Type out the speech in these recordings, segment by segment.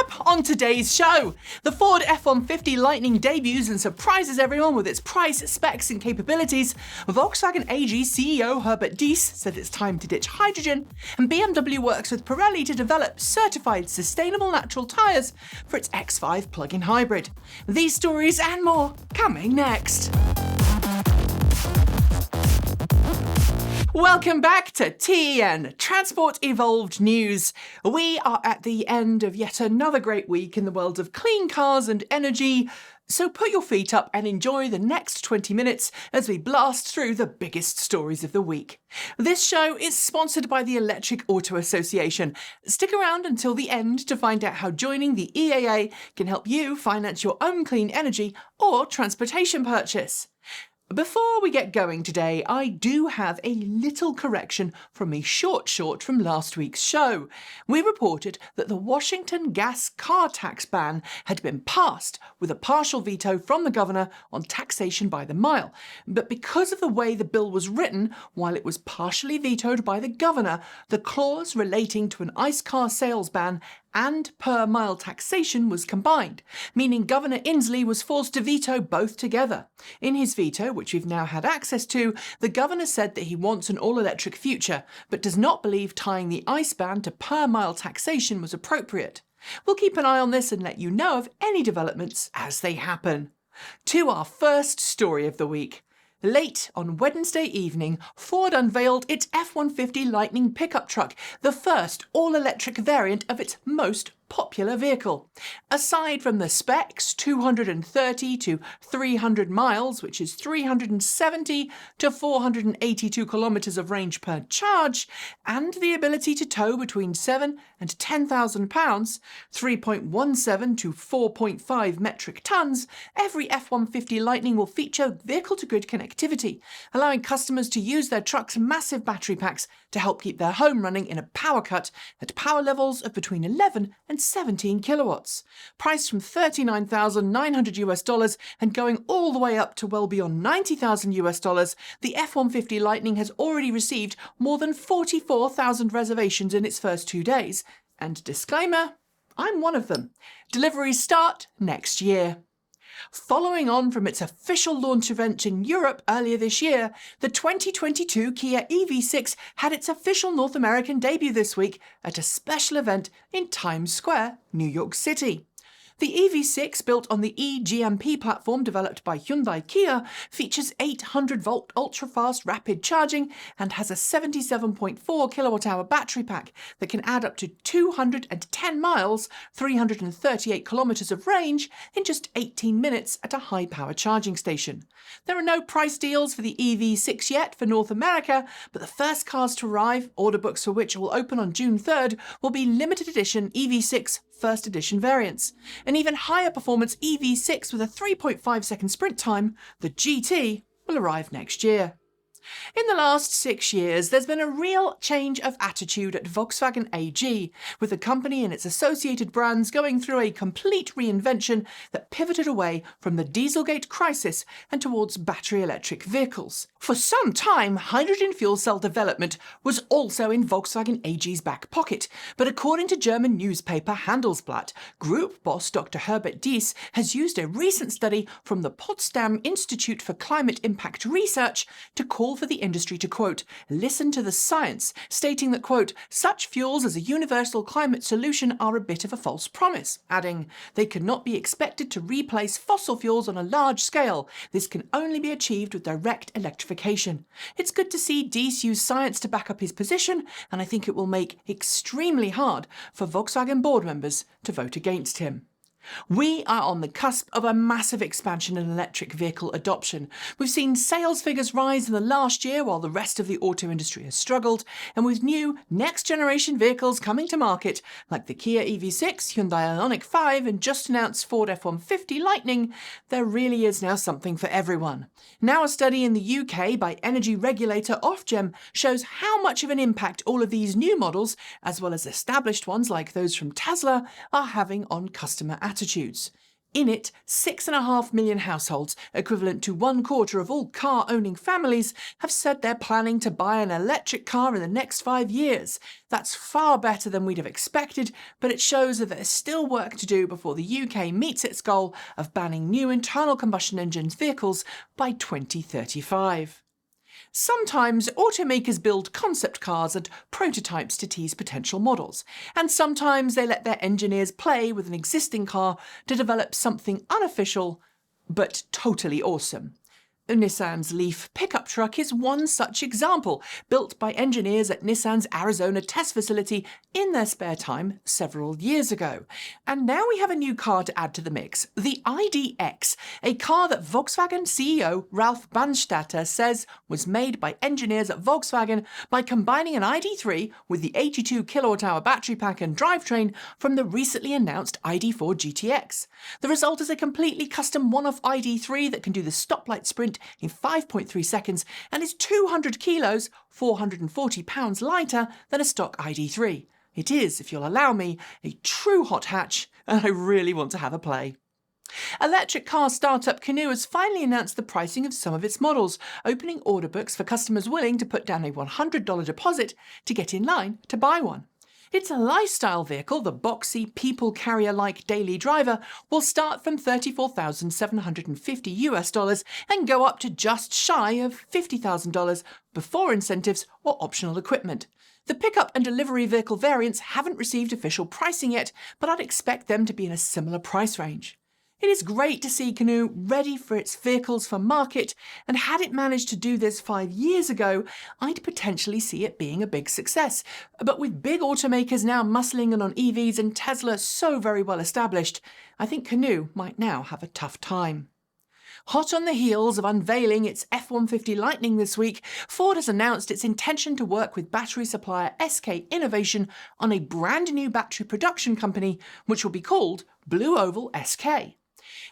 up on today's show. The Ford F-150 Lightning debuts and surprises everyone with its price, specs and capabilities. Volkswagen AG CEO Herbert Diess said it's time to ditch hydrogen. And BMW works with Pirelli to develop certified sustainable natural tyres for its X5 plug-in hybrid. These stories and more coming next. Welcome back to TEN, Transport Evolved News. We are at the end of yet another great week in the world of clean cars and energy, so put your feet up and enjoy the next 20 minutes as we blast through the biggest stories of the week. This show is sponsored by the Electric Auto Association. Stick around until the end to find out how joining the EAA can help you finance your own clean energy or transportation purchase. Before we get going today, I do have a little correction from a short from last week's show. We reported that the Washington gas car tax ban had been passed with a partial veto from the governor on taxation by the mile. But because of the way the bill was written, while it was partially vetoed by the governor, the clause relating to an ICE car sales ban and per-mile taxation was combined, meaning Governor Inslee was forced to veto both together. In his veto, which we've now had access to, the governor said that he wants an all-electric future, but does not believe tying the ICE ban to per-mile taxation was appropriate. We'll keep an eye on this and let you know of any developments as they happen. To our first story of the week. Late on Wednesday evening, Ford unveiled its F-150 Lightning pickup truck, the first all-electric variant of its most popular vehicle. Aside from the specs, 230 to 300 miles, which is 370 to 482 kilometers of range per charge, and the ability to tow between 7 and 10,000 pounds, 3.17 to 4.5 metric tons, every F-150 Lightning will feature vehicle-to-grid connectivity, allowing customers to use their truck's massive battery packs to help keep their home running in a power cut at power levels of between 11 and 17 kilowatts. Priced from $39,900 and going all the way up to well beyond $90,000, the F-150 Lightning has already received more than 44,000 reservations in its first 2 days. And disclaimer, I'm one of them. Deliveries start next year. Following on from its official launch event in Europe earlier this year, the 2022 Kia EV6 had its official North American debut this week at a special event in Times Square, New York City. The EV6, built on the eGMP platform developed by Hyundai Kia, features 800-volt ultra-fast rapid charging and has a 77.4 kilowatt-hour battery pack that can add up to 210 miles, 338 kilometers of range in just 18 minutes at a high-power charging station. There are no price deals for the EV6 yet for North America, but the first cars to arrive, order books for which will open on June 3rd, will be limited edition EV6 first edition variants. An even higher performance EV6 with a 3.5 second sprint time, the GT, will arrive next year. In the last 6 years, there's been a real change of attitude at Volkswagen AG, with the company and its associated brands going through a complete reinvention that pivoted away from the Dieselgate crisis and towards battery electric vehicles. For some time, hydrogen fuel cell development was also in Volkswagen AG's back pocket, but according to German newspaper Handelsblatt, group boss Dr. Herbert Diess has used a recent study from the Potsdam Institute for Climate Impact Research to call for the industry to, quote, listen to the science, stating that, quote, such fuels as a universal climate solution are a bit of a false promise, adding, they cannot be expected to replace fossil fuels on a large scale. This can only be achieved with direct electrification. It's good to see Diess use science to back up his position, and I think it will make extremely hard for Volkswagen board members to vote against him. We are on the cusp of a massive expansion in electric vehicle adoption. We've seen sales figures rise in the last year while the rest of the auto industry has struggled, and with new next-generation vehicles coming to market, like the Kia EV6, Hyundai Ioniq 5 and just announced Ford F-150 Lightning, there really is now something for everyone. Now a study in the UK by energy regulator Ofgem shows how much of an impact all of these new models, as well as established ones like those from Tesla, are having on customer attitudes. In it, 6.5 million households, equivalent to 1/4 of all car-owning families, have said they're planning to buy an electric car in the next 5 years. That's far better than we'd have expected, but it shows that there's still work to do before the UK meets its goal of banning new internal combustion engine vehicles by 2035. Sometimes automakers build concept cars and prototypes to tease potential models, and sometimes they let their engineers play with an existing car to develop something unofficial but totally awesome. Nissan's Leaf pickup truck is one such example, built by engineers at Nissan's Arizona test facility in their spare time several years ago. And now we have a new car to add to the mix, the ID.X, a car that Volkswagen CEO Ralf Brandstätter says was made by engineers at Volkswagen by combining an ID.3 with the 82 kWh battery pack and drivetrain from the recently announced ID.4 GTX. The result is a completely custom one-off ID.3 that can do the stoplight sprint in 5.3 seconds and is 200 kilos, 440 pounds lighter than a stock ID.3. It is, if you'll allow me, a true hot hatch, and I really want to have a play. Electric car startup Canoo has finally announced the pricing of some of its models, opening order books for customers willing to put down a $100 deposit to get in line to buy one. It's a lifestyle vehicle. The boxy, people carrier-like daily driver will start from $34,750 and go up to just shy of $50,000 before incentives or optional equipment. The pickup and delivery vehicle variants haven't received official pricing yet, but I'd expect them to be in a similar price range. It is great to see Canoo ready for its vehicles for market, and had it managed to do this 5 years ago, I'd potentially see it being a big success. But with big automakers now muscling in on EVs and Tesla so very well established, I think Canoo might now have a tough time. Hot on the heels of unveiling its F150 Lightning this week, Ford has announced its intention to work with battery supplier SK Innovation on a brand new battery production company, which will be called Blue Oval SK.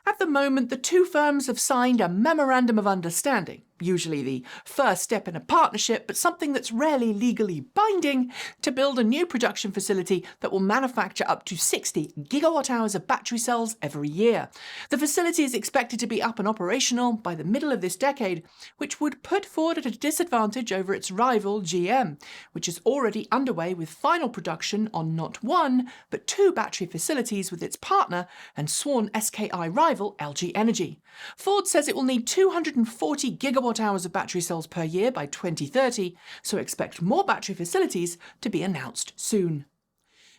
At the moment, the two firms have signed a memorandum of understanding, usually the first step in a partnership, but something that's rarely legally binding, to build a new production facility that will manufacture up to 60 gigawatt-hours of battery cells every year. The facility is expected to be up and operational by the middle of this decade, which would put Ford at a disadvantage over its rival GM, which is already underway with final production on not one, but 2 battery facilities with its partner and sworn SKI rival LG Energy. Ford says it will need 240 gigawatt-hours of battery cells per year by 2030, so expect more battery facilities to be announced soon.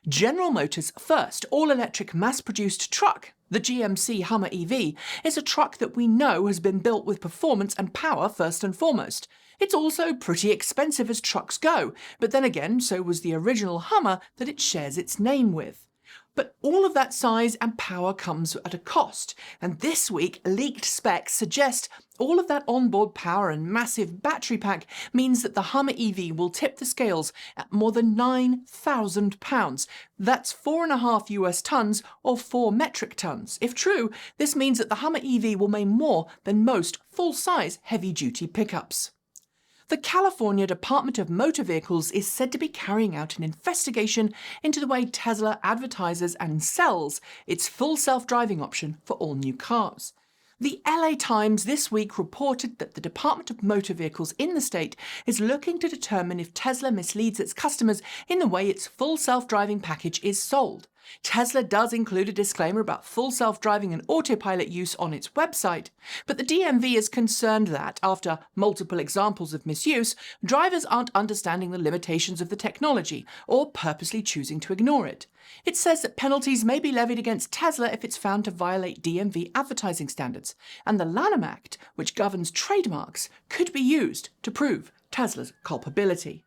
General Motors' first all-electric mass-produced truck, the GMC Hummer EV, is a truck that we know has been built with performance and power first and foremost. It's also pretty expensive as trucks go, but then again, so was the original Hummer that it shares its name with. But all of that size and power comes at a cost, and this week leaked specs suggest all of that onboard power and massive battery pack means that the Hummer EV will tip the scales at more than £9,000. That's 4.5 US tons or 4 metric tons. If true, this means that the Hummer EV will weigh more than most full-size heavy-duty pickups. The California Department of Motor Vehicles is said to be carrying out an investigation into the way Tesla advertises and sells its full self-driving option for all new cars. The LA Times this week reported that the Department of Motor Vehicles in the state is looking to determine if Tesla misleads its customers in the way its full self-driving package is sold. Tesla does include a disclaimer about full self-driving and autopilot use on its website, but the DMV is concerned that, after multiple examples of misuse, drivers aren't understanding the limitations of the technology or purposely choosing to ignore it. It says that penalties may be levied against Tesla if it's found to violate DMV advertising standards, and the Lanham Act, which governs trademarks, could be used to prove Tesla's culpability.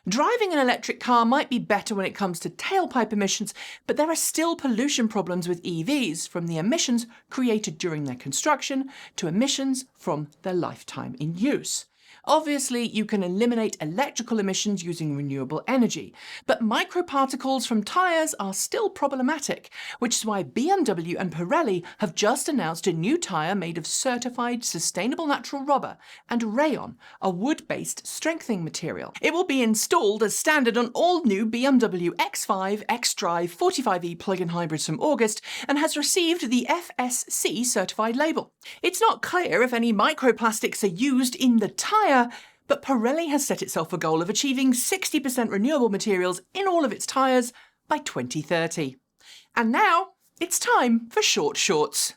Driving an electric car might be better when it comes to tailpipe emissions, but there are still pollution problems with EVs, from the emissions created during their construction to emissions from their lifetime in use. Obviously, you can eliminate electrical emissions using renewable energy, but microparticles from tyres are still problematic, which is why BMW and Pirelli have just announced a new tyre made of certified sustainable natural rubber and rayon, a wood-based strengthening material. It will be installed as standard on all new BMW X5, X-Drive 45e plug-in hybrids from August and has received the FSC certified label. It's not clear if any microplastics are used in the tyre, but Pirelli has set itself a goal of achieving 60% renewable materials in all of its tyres by 2030. And now, it's time for short shorts.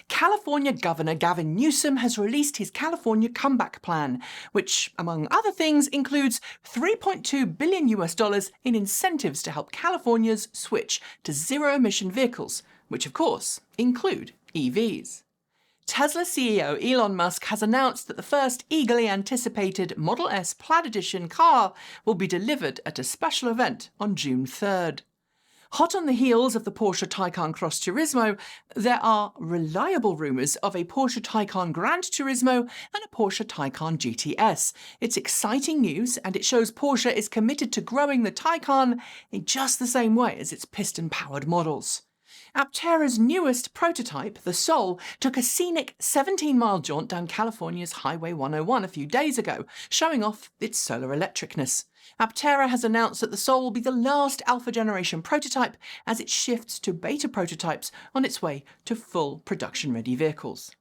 California Governor Gavin Newsom has released his California Comeback Plan, which, among other things, includes $3.2 billion in incentives to help Californians switch to zero-emission vehicles, which of course include EVs. Tesla CEO Elon Musk has announced that the first eagerly anticipated Model S Plaid Edition car will be delivered at a special event on June 3rd. Hot on the heels of the Porsche Taycan Cross Turismo, there are reliable rumours of a Porsche Taycan Grand Turismo and a Porsche Taycan GTS. It's exciting news, and it shows Porsche is committed to growing the Taycan in just the same way as its piston-powered models. Aptera's newest prototype, the Soul, took a scenic 17-mile jaunt down California's Highway 101 a few days ago, showing off its solar electricness. Aptera has announced that the Soul will be the last Alpha generation prototype as it shifts to beta prototypes on its way to full production-ready vehicles.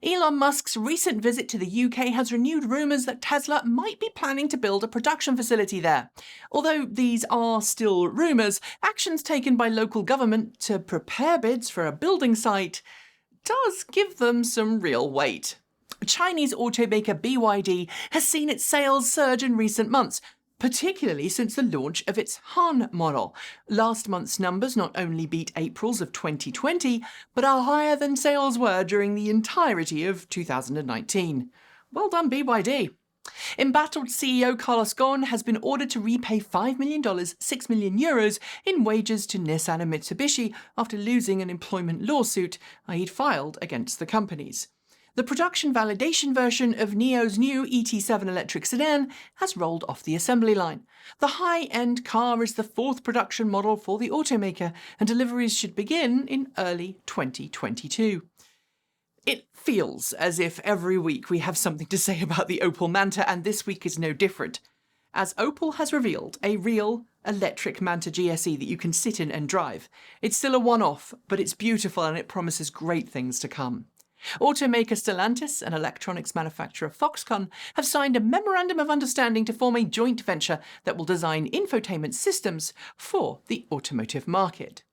Elon Musk's recent visit to the UK has renewed rumours that Tesla might be planning to build a production facility there. Although these are still rumours, actions taken by local government to prepare bids for a building site does give them some real weight. Chinese automaker BYD has seen its sales surge in recent months, particularly since the launch of its Han model. Last month's numbers not only beat April's of 2020, but are higher than sales were during the entirety of 2019. Well done, BYD. Embattled CEO Carlos Ghosn has been ordered to repay $5 million, €6 million in wages to Nissan and Mitsubishi after losing an employment lawsuit he'd filed against the companies. The production validation version of NIO's new ET7 electric sedan has rolled off the assembly line. The high-end car is the fourth production model for the automaker, and deliveries should begin in early 2022. It feels as if every week we have something to say about the Opel Manta, and this week is no different, as Opel has revealed a real electric Manta GSE that you can sit in and drive. It's still a one-off, but it's beautiful and it promises great things to come. Automaker Stelalntis and electronics manufacturer Foxconn have signed a memorandum of understanding to form a joint venture that will design infotainment systems for the automotive market.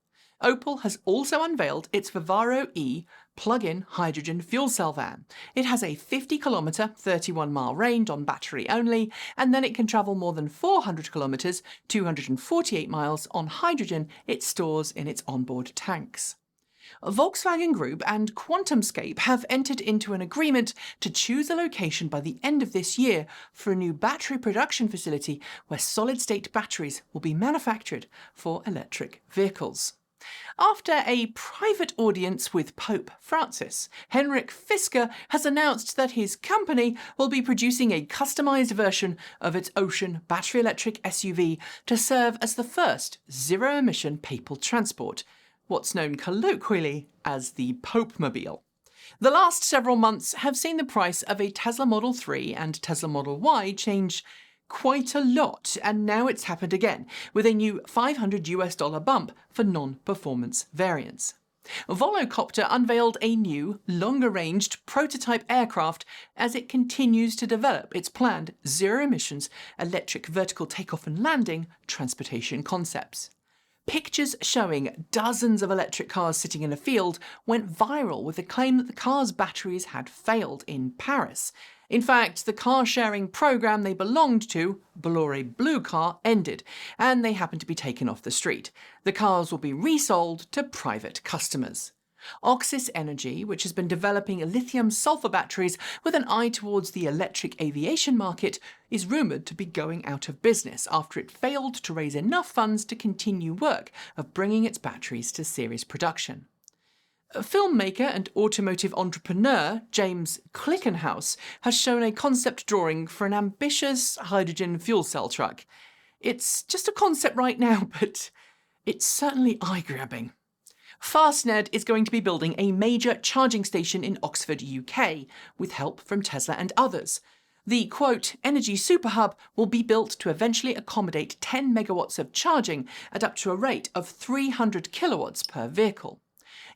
Opel has also unveiled its Vivaro E plug-in hydrogen fuel cell van. It has a 50-kilometre, 31-mile range on battery only, and then it can travel more than 400 kilometres, 248 miles on hydrogen it stores in its onboard tanks. Volkswagen Group and QuantumScape have entered into an agreement to choose a location by the end of this year for a new battery production facility where solid-state batteries will be manufactured for electric vehicles. After a private audience with Pope Francis, Henrick Fisker has announced that his company will be producing a customised version of its Ocean battery electric SUV to serve as the first zero-emission papal transport, what's known colloquially as the Pope-mobile. The last several months have seen the price of a Tesla Model 3 and Tesla Model Y change quite a lot, and now it's happened again, with a new $500 bump for non-performance variants. Volocopter unveiled a new, longer-ranged prototype aircraft as it continues to develop its planned zero-emissions electric vertical takeoff and landing transportation concepts. Pictures showing dozens of electric cars sitting in a field went viral with the claim that the car's batteries had failed in Paris. In fact, the car-sharing program they belonged to, Bolloré Blue Car, ended, and they happened to be taken off the street. The cars will be resold to private customers. Oxis Energy, which has been developing lithium-sulfur batteries with an eye towards the electric aviation market, is rumoured to be going out of business after it failed to raise enough funds to continue work of bringing its batteries to series production. Filmmaker and automotive entrepreneur James Clickenhouse has shown a concept drawing for an ambitious hydrogen fuel cell truck. It's just a concept right now, but it's certainly eye-grabbing. Fastned is going to be building a major charging station in Oxford, UK, with help from Tesla and others. The, quote, energy superhub will be built to eventually accommodate 10 megawatts of charging at up to a rate of 300 kilowatts per vehicle.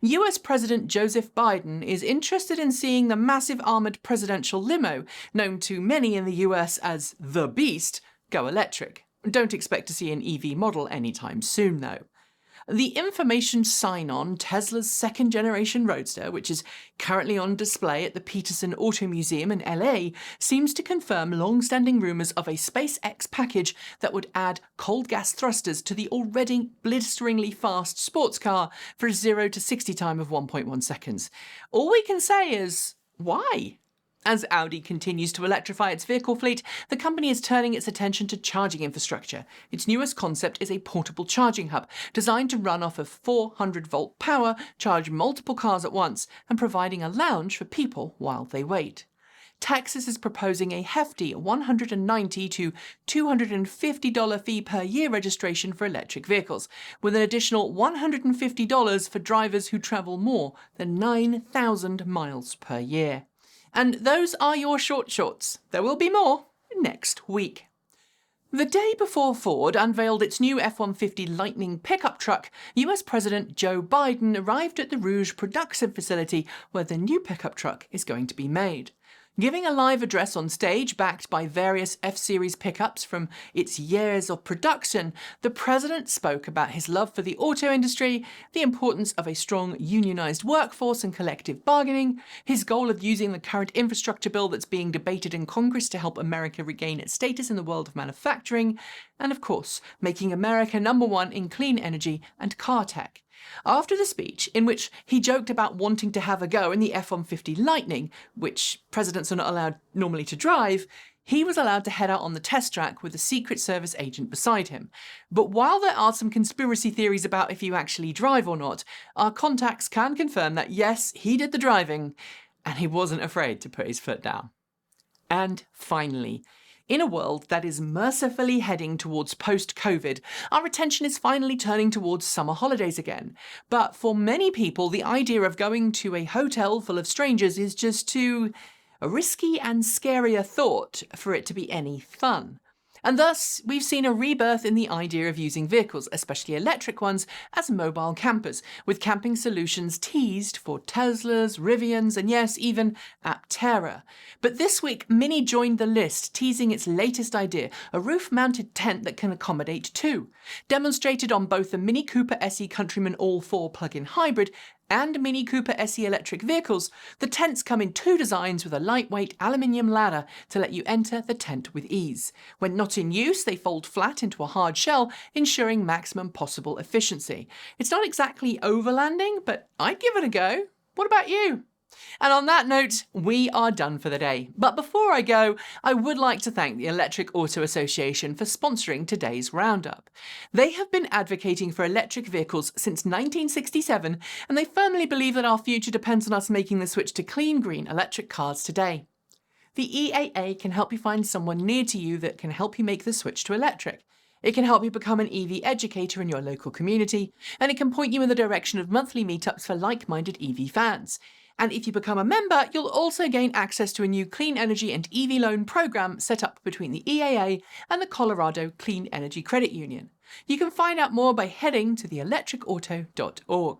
US President Joseph Biden is interested in seeing the massive armoured presidential limo, known to many in the US as the Beast, go electric. Don't expect to see an EV model anytime soon, though. The information sign-on Tesla's second-generation Roadster, which is currently on display at the Petersen Museum in LA, seems to confirm long-standing rumours of a SpaceX package that would add cold gas thrusters to the already blisteringly fast sports car for a 0 to 60 time of 1.1 seconds. All we can say is, why? As Audi continues to electrify its vehicle fleet, the company is turning its attention to charging infrastructure. Its newest concept is a portable charging hub, designed to run off of 400-volt power, charge multiple cars at once, and providing a lounge for people while they wait. Texas is proposing a hefty $190 to $250 fee per year registration for electric vehicles, with an additional $150 for drivers who travel more than 9,000 miles per year. And those are your short shorts. There will be more next week. The day before Ford unveiled its new F-150 Lightning pickup truck, US President Joe Biden arrived at the Rouge production facility where the new pickup truck is going to be made. Giving a live address on stage backed by various F-Series pickups from its years of production, the president spoke about his love for the auto industry, the importance of a strong unionized workforce and collective bargaining, his goal of using the current infrastructure bill that's being debated in Congress to help America regain its status in the world of manufacturing, and of course, making America #1 in clean energy and car tech. After the speech, in which he joked about wanting to have a go in the F-150 Lightning, which presidents are not allowed normally to drive, he was allowed to head out on the test track with a Secret Service agent beside him. But while there are some conspiracy theories about if you actually drive or not, our contacts can confirm that yes, he did the driving, and he wasn't afraid to put his foot down. And finally, in a world that is mercifully heading towards post-COVID, our attention is finally turning towards summer holidays again. But for many people, the idea of going to a hotel full of strangers is just too risky and scary a thought for it to be any fun. And thus, we've seen a rebirth in the idea of using vehicles, especially electric ones, as mobile campers, with camping solutions teased for Teslas, Rivians, and yes, even Aptera. But this week, Mini joined the list, teasing its latest idea, a roof-mounted tent that can accommodate two. Demonstrated on both the Mini Cooper SE Countryman All-4 plug-in hybrid and Mini Cooper SE electric vehicles, the tents come in two designs with a lightweight aluminium ladder to let you enter the tent with ease. When not in use, they fold flat into a hard shell, ensuring maximum possible efficiency. It's not exactly overlanding, but I'd give it a go. What about you? And on that note, we are done for the day. But before I go, I would like to thank the Electric Auto Association for sponsoring today's roundup. They have been advocating for electric vehicles since 1967, and they firmly believe that our future depends on us making the switch to clean green electric cars today. The EAA can help you find someone near to you that can help you make the switch to electric. It can help you become an EV educator in your local community, and it can point you in the direction of monthly meetups for like-minded EV fans. And if you become a member, you'll also gain access to a new clean energy and EV loan program set up between the EAA and the Colorado Clean Energy Credit Union. You can find out more by heading to theelectricauto.org.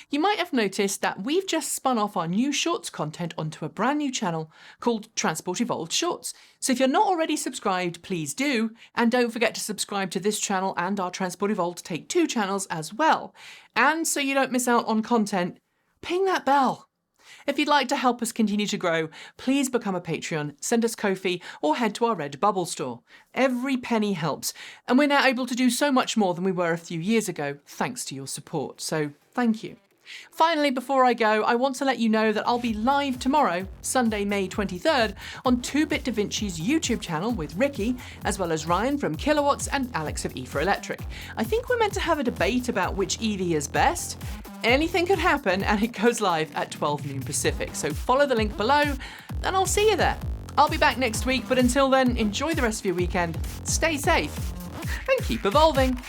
You might have noticed that we've just spun off our new Shorts content onto a brand new channel called Transport Evolved Shorts. So if you're not already subscribed, please do. And don't forget to subscribe to this channel and our Transport Evolved Take 2 channels as well. And so you don't miss out on content, ping that bell. If you'd like to help us continue to grow, please become a Patreon, send us Ko-fi, or head to our Redbubble store. Every penny helps, and we're now able to do so much more than we were a few years ago, thanks to your support, so thank you. Finally, before I go, I want to let you know that I'll be live tomorrow, Sunday, May 23rd, on Two Bit DaVinci's YouTube channel with Ricky, as well as Ryan from Kilowatts and Alex of E4Electric. I think we're meant to have a debate about which EV is best. Anything could happen, and it goes live at 12 noon Pacific, so follow the link below, and I'll see you there. I'll be back next week, but until then, enjoy the rest of your weekend, stay safe, and keep evolving.